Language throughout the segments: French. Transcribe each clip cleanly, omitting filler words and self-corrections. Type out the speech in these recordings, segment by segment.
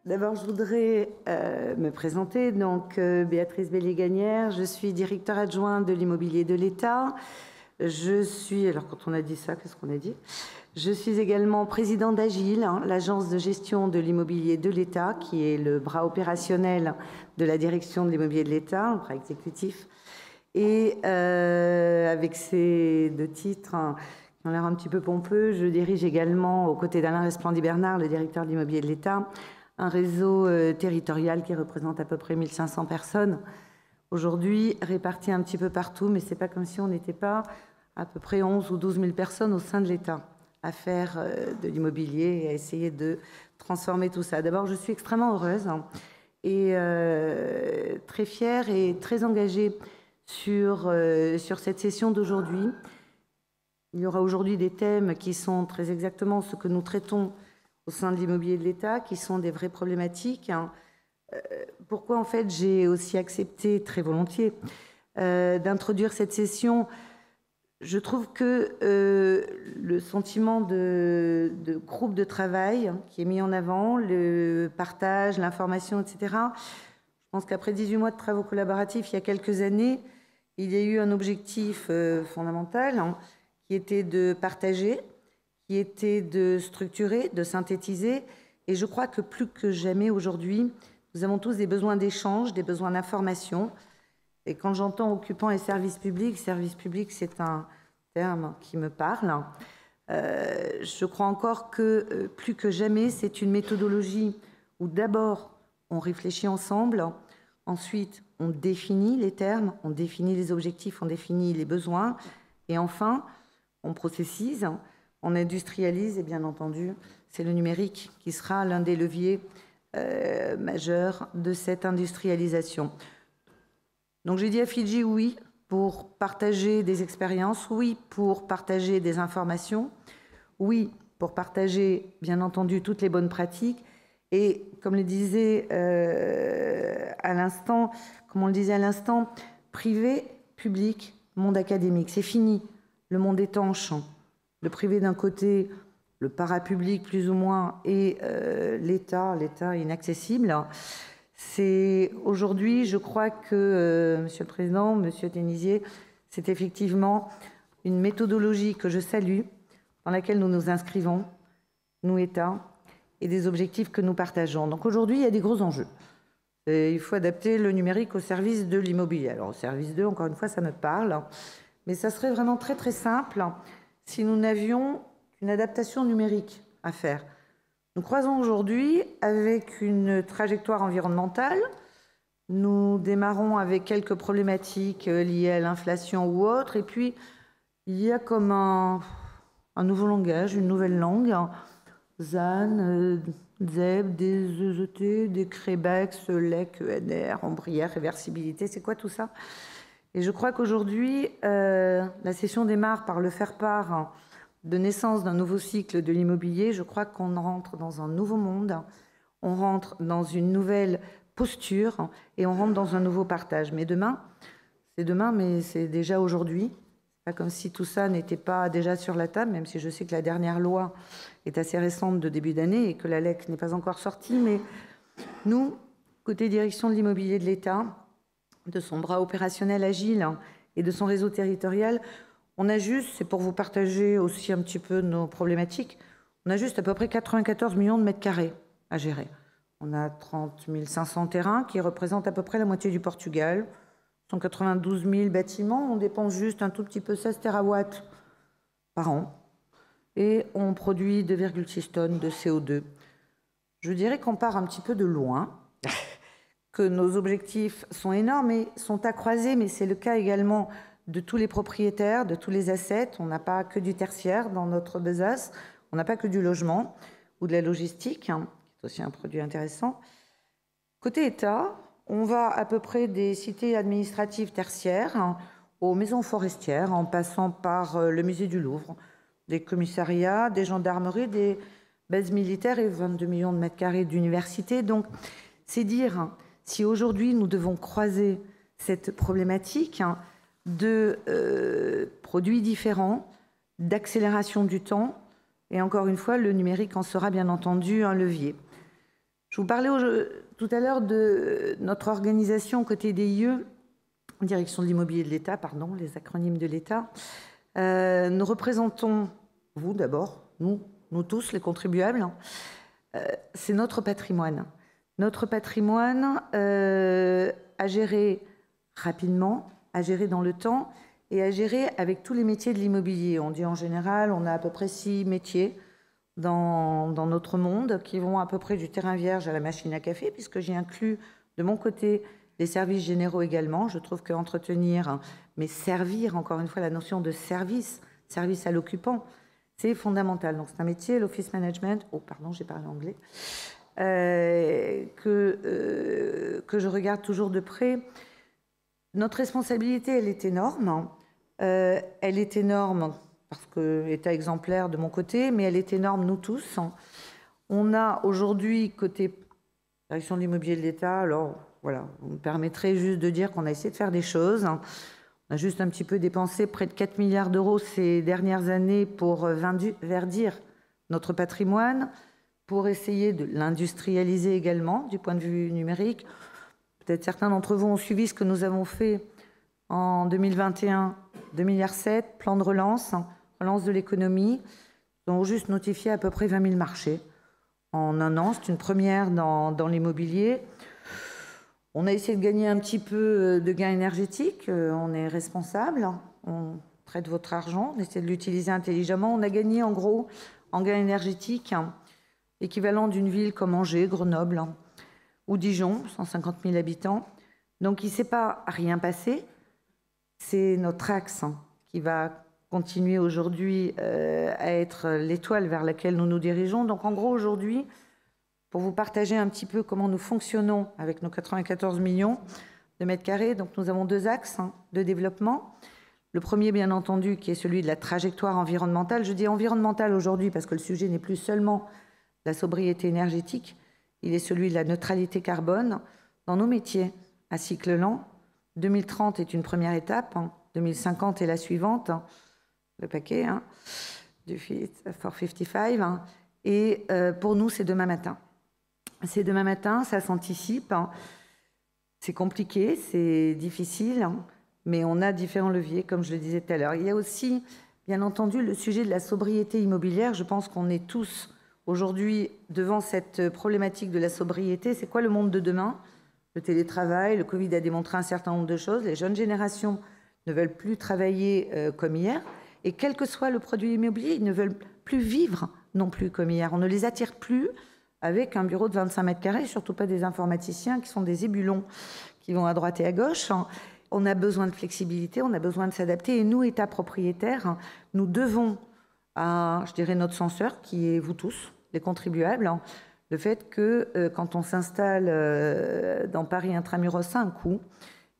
D'abord, je voudrais me présenter. Donc, Béatrice Bellier-Gagnère, je suis directeur adjoint de l'immobilier de l'État. Je suis, alors quand on a dit ça, qu'est-ce qu'on a dit? Je suis également présidente d'Agile, l'agence de gestion de l'immobilier de l'État, qui est le bras opérationnel de la direction de l'immobilier de l'État, le bras exécutif. Et avec ces deux titres qui ont l'air un petit peu pompeux, je dirige également, aux côtés d'Alain Resplandy-Bernard, le directeur de l'immobilier de l'État, un réseau territorial qui représente à peu près 1500 personnes aujourd'hui, réparties un petit peu partout, mais c'est pas comme si on n'était pas à peu près 11 ou 12 000 personnes au sein de l'État à faire de l'immobilier et à essayer de transformer tout ça. D'abord, je suis extrêmement heureuse et très fière et très engagée sur cette session d'aujourd'hui. Il y aura aujourd'hui des thèmes qui sont très exactement ce que nous traitons au sein de l'immobilier de l'État, qui sont des vraies problématiques. Pourquoi, en fait, j'ai aussi accepté très volontiers d'introduire cette session? Je trouve que le sentiment de groupe de travail qui est mis en avant, le partage, l'information, etc., je pense qu'après 18 mois de travaux collaboratifs, il y a quelques années, il y a eu un objectif fondamental qui était de partager, qui était de structurer, de synthétiser. Et je crois que plus que jamais aujourd'hui, nous avons tous des besoins d'échange, des besoins d'information. Et quand j'entends occupants et services publics, c'est un terme qui me parle. Je crois encore que plus que jamais, c'est une méthodologie où d'abord on réfléchit ensemble, ensuite on définit les termes, on définit les objectifs, on définit les besoins, et enfin on processise, on industrialise, et bien entendu, c'est le numérique qui sera l'un des leviers majeurs de cette industrialisation. Donc j'ai dit à Fidji oui pour partager des expériences, oui pour partager des informations, oui pour partager, bien entendu, toutes les bonnes pratiques. Et comme le disait à l'instant, comme on le disait à l'instant, privé, public, monde académique, c'est fini. Le monde étanche, le privé d'un côté, le parapublic plus ou moins, et l'État inaccessible. C'est aujourd'hui, je crois que, Monsieur le Président, Monsieur Ténisier, c'est effectivement une méthodologie que je salue, dans laquelle nous nous inscrivons, nous État, et des objectifs que nous partageons. Donc aujourd'hui, il y a des gros enjeux. Et il faut adapter le numérique au service de l'immobilier. Alors au service 2, encore une fois, ça me parle. Mais ça serait vraiment très très simple si nous n'avions qu'une adaptation numérique à faire. Nous croisons aujourd'hui avec une trajectoire environnementale. Nous démarrons avec quelques problématiques liées à l'inflation ou autres. Et puis, il y a comme un nouveau langage, une nouvelle langue. ZAN, ZEB, des EET, des CREBEX, LEC, ENR, ombrière, réversibilité. C'est quoi tout ça? Et je crois qu'aujourd'hui, la session démarre par le faire-part de naissance d'un nouveau cycle de l'immobilier. Je crois qu'on rentre dans un nouveau monde, on rentre dans une nouvelle posture et on rentre dans un nouveau partage. Mais demain, c'est demain, mais c'est déjà aujourd'hui. C'est pas comme si tout ça n'était pas déjà sur la table, même si je sais que la dernière loi est assez récente de début d'année et que la LEC n'est pas encore sortie. Mais nous, côté direction de l'immobilier de l'État, de son bras opérationnel agile et de son réseau territorial, on a juste, c'est pour vous partager aussi un petit peu nos problématiques, on a juste à peu près 94 millions de mètres carrés à gérer. On a 30 500 terrains qui représentent à peu près la moitié du Portugal, 192 000 bâtiments, on dépense juste un tout petit peu 16 terawatts par an et on produit 2,6 tonnes de CO2. Je dirais qu'on part un petit peu de loin, que nos objectifs sont énormes et sont à croiser, mais c'est le cas également de tous les propriétaires, de tous les assets. On n'a pas que du tertiaire dans notre besace, on n'a pas que du logement ou de la logistique, qui est aussi un produit intéressant. Côté État, on va à peu près des cités administratives tertiaires aux maisons forestières, en passant par le musée du Louvre, des commissariats, des gendarmeries, des bases militaires et 22 millions de mètres carrés d'universités. Donc, c'est dire si aujourd'hui nous devons croiser cette problématique de produits différents, d'accélération du temps, et encore une fois, le numérique en sera bien entendu un levier. Je vous parlais tout à l'heure de notre organisation côté DIE, Direction de l'immobilier de l'État, pardon, les acronymes de l'État. Nous représentons, vous d'abord, nous tous, les contribuables, c'est notre patrimoine. Notre patrimoine à gérer rapidement, à gérer dans le temps et à gérer avec tous les métiers de l'immobilier. On dit en général, on a à peu près 6 métiers dans notre monde qui vont à peu près du terrain vierge à la machine à café, puisque j'ai inclus de mon côté les services généraux également. Je trouve qu'entretenir, mais servir, encore une fois, la notion de service à l'occupant, c'est fondamental. Donc c'est un métier, l'office management, oh pardon, j'ai parlé anglais, que je regarde toujours de près. Notre responsabilité, elle est énorme. Elle est énorme parce que État exemplaire de mon côté, mais elle est énorme nous tous. On a aujourd'hui, côté direction de l'immobilier de l'État, alors voilà, vous me permettrez juste de dire qu'on a essayé de faire des choses. On a juste un petit peu dépensé près de 4 milliards d'euros ces dernières années pour verdir notre patrimoine, pour essayer de l'industrialiser également du point de vue numérique. Peut-être certains d'entre vous ont suivi ce que nous avons fait en 2021, 2,7 milliards, plan de relance de l'économie. Nous avons juste notifié à peu près 20 000 marchés en un an. C'est une première dans l'immobilier. On a essayé de gagner un petit peu de gains énergétiques. On est responsable. On traite votre argent. On essaie de l'utiliser intelligemment. On a gagné en gros en gains énergétiques équivalent d'une ville comme Angers, Grenoble ou Dijon, 150 000 habitants. Donc il ne s'est pas rien passé. C'est notre axe qui va continuer aujourd'hui à être l'étoile vers laquelle nous nous dirigeons. Donc en gros aujourd'hui, pour vous partager un petit peu comment nous fonctionnons avec nos 94 millions de mètres carrés, donc nous avons 2 axes de développement. Le premier, bien entendu, qui est celui de la trajectoire environnementale. Je dis environnementale aujourd'hui parce que le sujet n'est plus seulement la sobriété énergétique, il est celui de la neutralité carbone dans nos métiers à cycle lent. 2030 est une première étape, 2050 est la suivante, le paquet, du Fit for 55, et pour nous, c'est demain matin. C'est demain matin, ça s'anticipe, c'est compliqué, c'est difficile, mais on a différents leviers, comme je le disais tout à l'heure. Il y a aussi, bien entendu, le sujet de la sobriété immobilière. Je pense qu'on est tous aujourd'hui devant cette problématique de la sobriété. C'est quoi le monde de demain ? Le télétravail, le Covid a démontré un certain nombre de choses. Les jeunes générations ne veulent plus travailler comme hier. Et quel que soit le produit immobilier, ils ne veulent plus vivre non plus comme hier. On ne les attire plus avec un bureau de 25 mètres carrés, surtout pas des informaticiens qui sont des ébulons qui vont à droite et à gauche. On a besoin de flexibilité, on a besoin de s'adapter. Et nous, État propriétaire, nous devons à, je dirais, notre censeur, qui est vous tous, les contribuables, le fait que quand on s'installe dans Paris intramuros, ça a un coût,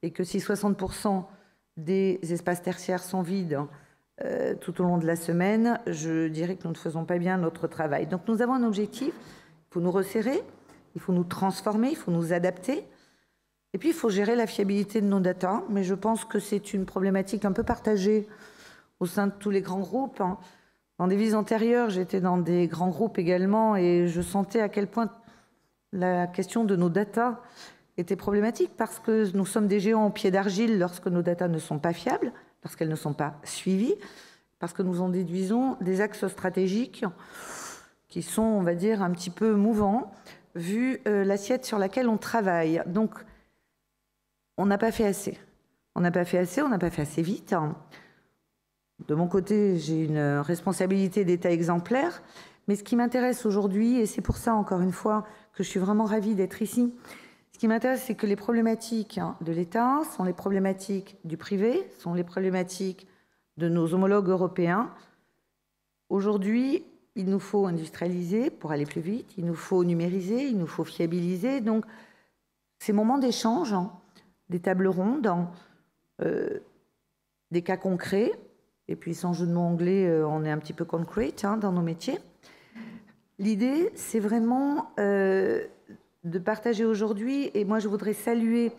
et que si 60% des espaces tertiaires sont vides tout au long de la semaine, je dirais que nous ne faisons pas bien notre travail. Donc nous avons un objectif, il faut nous resserrer, il faut nous transformer, il faut nous adapter, et puis il faut gérer la fiabilité de nos datas, mais je pense que c'est une problématique un peu partagée au sein de tous les grands groupes. Dans des vies antérieures, j'étais dans des grands groupes également, et je sentais à quel point la question de nos datas était problématique, parce que nous sommes des géants au pied d'argile lorsque nos datas ne sont pas fiables, lorsqu'elles ne sont pas suivies, parce que nous en déduisons des axes stratégiques qui sont, on va dire, un petit peu mouvants, vu l'assiette sur laquelle on travaille. Donc, on n'a pas fait assez. On n'a pas fait assez, on n'a pas fait assez vite. De mon côté, j'ai une responsabilité d'État exemplaire, mais ce qui m'intéresse aujourd'hui, et c'est pour ça, encore une fois, que je suis vraiment ravie d'être ici, ce qui m'intéresse, c'est que les problématiques de l'État sont les problématiques du privé, sont les problématiques de nos homologues européens. Aujourd'hui, il nous faut industrialiser pour aller plus vite, il nous faut numériser, il nous faut fiabiliser. Donc, ces moments d'échange, des tables rondes, des cas concrets, et puis sans jeu de mots anglais, on est un petit peu concrete dans nos métiers. L'idée, c'est vraiment de partager aujourd'hui, et moi je voudrais saluer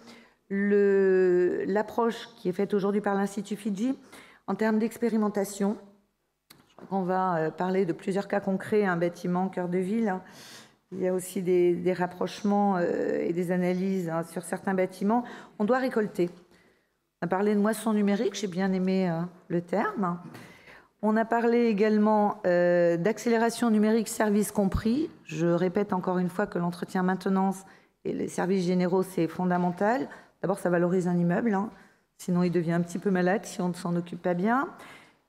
l'approche qui est faite aujourd'hui par l'Institut Fidji en termes d'expérimentation. Je crois qu'on va parler de plusieurs cas concrets, un bâtiment, cœur de ville, il y a aussi des rapprochements et des analyses sur certains bâtiments. On doit récolter. On a parlé de moisson numérique, j'ai bien aimé le terme. On a parlé également d'accélération numérique, services compris. Je répète encore une fois que l'entretien maintenance et les services généraux, c'est fondamental. D'abord, ça valorise un immeuble, sinon il devient un petit peu malade si on ne s'en occupe pas bien.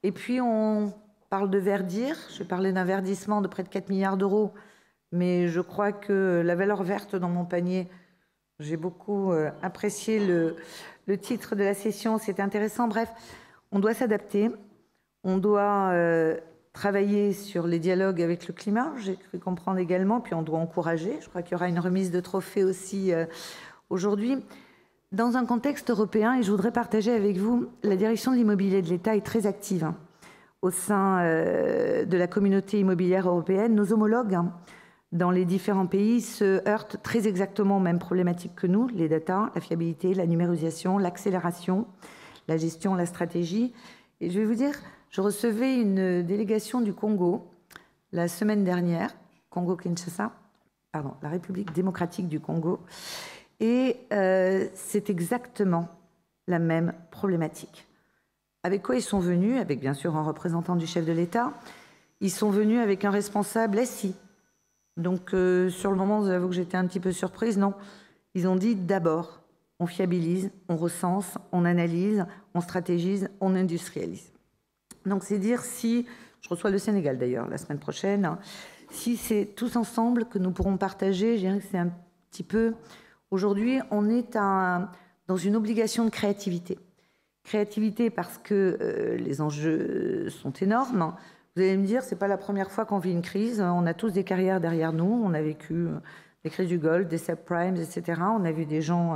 Et puis, on parle de verdir. Je parlais d'un verdissement de près de 4 milliards d'euros, mais je crois que la valeur verte dans mon panier, j'ai beaucoup apprécié le titre de la session, c'était intéressant. Bref, on doit s'adapter. On doit travailler sur les dialogues avec le climat, j'ai cru comprendre également, puis on doit encourager. Je crois qu'il y aura une remise de trophées aussi aujourd'hui. Dans un contexte européen, et je voudrais partager avec vous, la direction de l'immobilier de l'État est très active au sein de la communauté immobilière européenne. Nos homologues dans les différents pays se heurtent très exactement aux mêmes problématiques que nous, les data, la fiabilité, la numérisation, l'accélération, la gestion, la stratégie. Et je vais vous dire, je recevais une délégation du Congo la semaine dernière, Congo-Kinshasa, pardon, la République démocratique du Congo, et c'est exactement la même problématique. Avec quoi ils sont venus? Avec bien sûr un représentant du chef de l'État. Ils sont venus avec un responsable SI. Donc sur le moment, j'avoue que j'étais un petit peu surprise. Non, ils ont dit d'abord, on fiabilise, on recense, on analyse, on stratégise, on industrialise. Donc c'est dire si, je reçois le Sénégal d'ailleurs la semaine prochaine, si c'est tous ensemble que nous pourrons partager, je dirais que c'est un petit peu... Aujourd'hui, on est dans une obligation de créativité. Créativité parce que les enjeux sont énormes. Vous allez me dire, c'est pas la première fois qu'on vit une crise. On a tous des carrières derrière nous. On a vécu des crises du Golfe, des subprimes, etc. On a vu des gens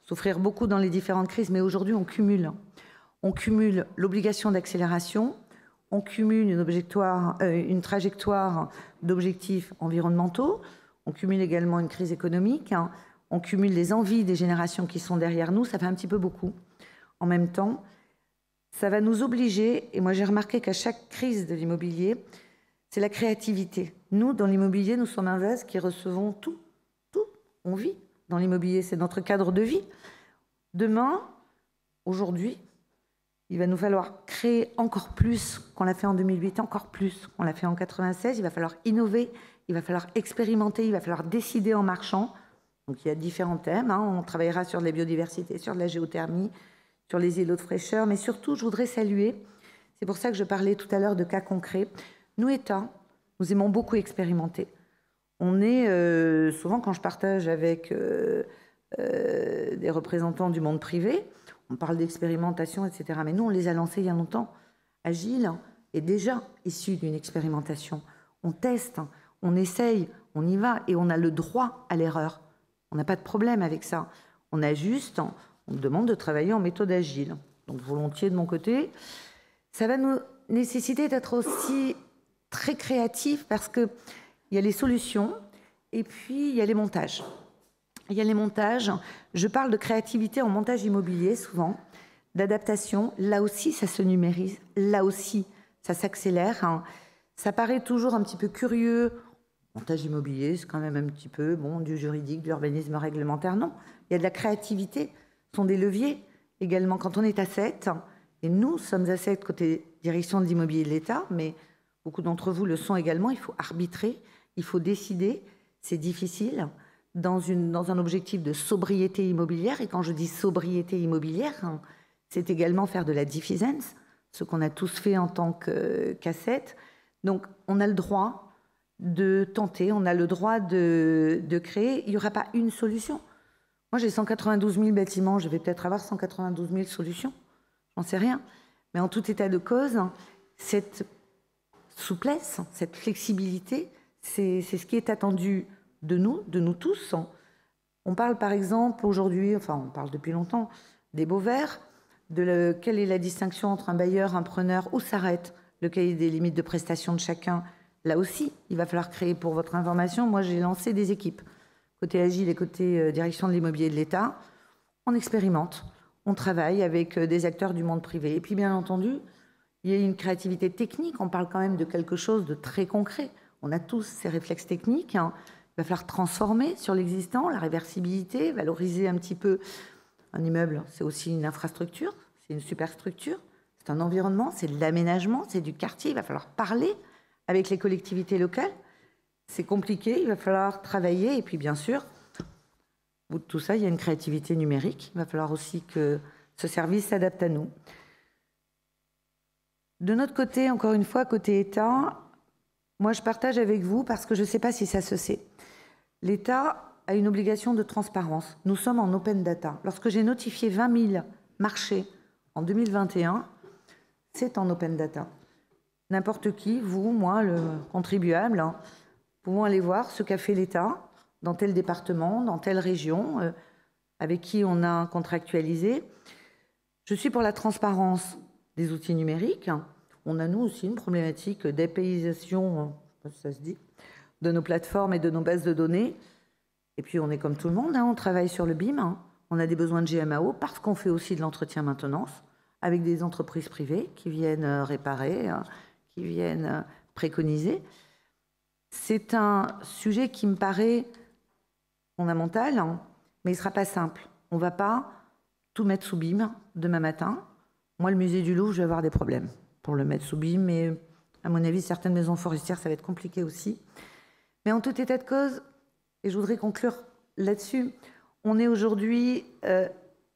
souffrir beaucoup dans les différentes crises. Mais aujourd'hui, on cumule. On cumule l'obligation d'accélération. On cumule une trajectoire d'objectifs environnementaux. On cumule également une crise économique. On cumule les envies des générations qui sont derrière nous. Ça fait un petit peu beaucoup. En même temps, ça va nous obliger, et moi j'ai remarqué qu'à chaque crise de l'immobilier, c'est la créativité. Nous, dans l'immobilier, nous sommes un vase qui recevons tout. On vit dans l'immobilier, c'est notre cadre de vie. Demain, aujourd'hui, il va nous falloir créer encore plus qu'on l'a fait en 2008, encore plus qu'on l'a fait en 96. Il va falloir innover, il va falloir expérimenter, il va falloir décider en marchant. Donc il y a différents thèmes. On travaillera sur la biodiversité, sur la géothermie, sur les îlots de fraîcheur, mais surtout, je voudrais saluer, c'est pour ça que je parlais tout à l'heure de cas concrets, nous, État, nous aimons beaucoup expérimenter. On est, souvent quand je partage avec des représentants du monde privé, on parle d'expérimentation, etc. Mais nous, on les a lancés il y a longtemps. Agile est déjà issu d'une expérimentation. On teste, on essaye, on y va, et on a le droit à l'erreur. On n'a pas de problème avec ça. On ajuste, on me demande de travailler en méthode agile. Donc volontiers de mon côté. Ça va nous nécessiter d'être aussi très créatifs parce qu'il y a les solutions et puis il y a les montages. Il y a les montages. Je parle de créativité en montage immobilier souvent, d'adaptation. Là aussi, ça se numérise. Là aussi, ça s'accélère. Ça paraît toujours un petit peu curieux. Montage immobilier, c'est quand même un petit peu du juridique, de l'urbanisme réglementaire. Non, il y a de la créativité. Ce sont des leviers également quand on est à 7, et nous sommes à 7 côté direction de l'immobilier de l'État, mais beaucoup d'entre vous le sont également. Il faut arbitrer, il faut décider, c'est difficile, dans un objectif de sobriété immobilière. Et quand je dis sobriété immobilière, c'est également faire de la diffisence, ce qu'on a tous fait en tant qu'asset. Donc on a le droit de tenter, on a le droit de créer. Il n'y aura pas une solution. Moi, j'ai 192 000 bâtiments, je vais peut-être avoir 192 000 solutions, j'en sais rien. Mais en tout état de cause, cette souplesse, cette flexibilité, c'est ce qui est attendu de nous tous. On parle par exemple aujourd'hui, enfin on parle depuis longtemps, des baux verts, quelle est la distinction entre un bailleur, un preneur, où s'arrête le cahier des limites de prestation de chacun. Là aussi, il va falloir créer, pour votre information, moi j'ai lancé des équipes. Côté Agile et côté direction de l'immobilier de l'État, on expérimente, on travaille avec des acteurs du monde privé. Et puis bien entendu, il y a une créativité technique, on parle quand même de quelque chose de très concret. On a tous ces réflexes techniques Il va falloir transformer sur l'existant, la réversibilité, valoriser un petit peu. Un immeuble, c'est aussi une infrastructure, c'est une superstructure, c'est un environnement, c'est de l'aménagement, c'est du quartier. Il va falloir parler avec les collectivités locales. C'est compliqué, il va falloir travailler. Et puis, bien sûr, au bout de tout ça, il y a une créativité numérique. Il va falloir aussi que ce service s'adapte à nous. De notre côté, encore une fois, côté État, moi, je partage avec vous parce que je ne sais pas si ça se sait. L'État a une obligation de transparence. Nous sommes en open data. Lorsque j'ai notifié 20 000 marchés en 2021, c'est en open data. N'importe qui, vous, moi, le contribuable, pouvons aller voir ce qu'a fait l'État dans tel département, dans telle région, avec qui on a contractualisé. Je suis pour la transparence des outils numériques. On a, nous aussi, une problématique d'apéisation, je ne sais pas si ça se dit, de nos plateformes et de nos bases de données. Et puis, on est comme tout le monde, on travaille sur le BIM. On a des besoins de GMAO parce qu'on fait aussi de l'entretien-maintenance avec des entreprises privées qui viennent réparer, qui viennent préconiser. C'est un sujet qui me paraît fondamental, mais il ne sera pas simple. On ne va pas tout mettre sous BIM demain matin. Moi, le musée du Louvre, je vais avoir des problèmes pour le mettre sous BIM, mais à mon avis, certaines maisons forestières, ça va être compliqué aussi. Mais en tout état de cause, et je voudrais conclure là-dessus, on est aujourd'hui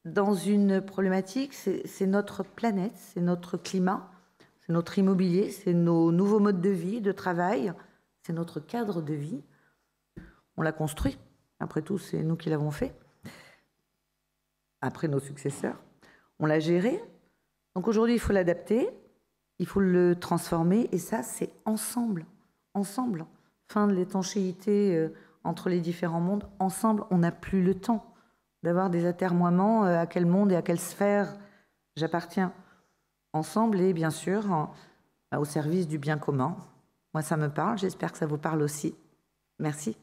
dans une problématique, c'est notre planète, c'est notre climat, c'est notre immobilier, c'est nos nouveaux modes de vie, de travail, c'est notre cadre de vie. On l'a construit, après tout, c'est nous qui l'avons fait, après nos successeurs. On l'a géré, donc aujourd'hui, il faut l'adapter, il faut le transformer, et ça, c'est ensemble, ensemble. Fin de l'étanchéité entre les différents mondes, ensemble, on n'a plus le temps d'avoir des atermoiements à quel monde et à quelle sphère j'appartiens. Ensemble et bien sûr au service du bien commun. Moi, ça me parle, j'espère que ça vous parle aussi. Merci.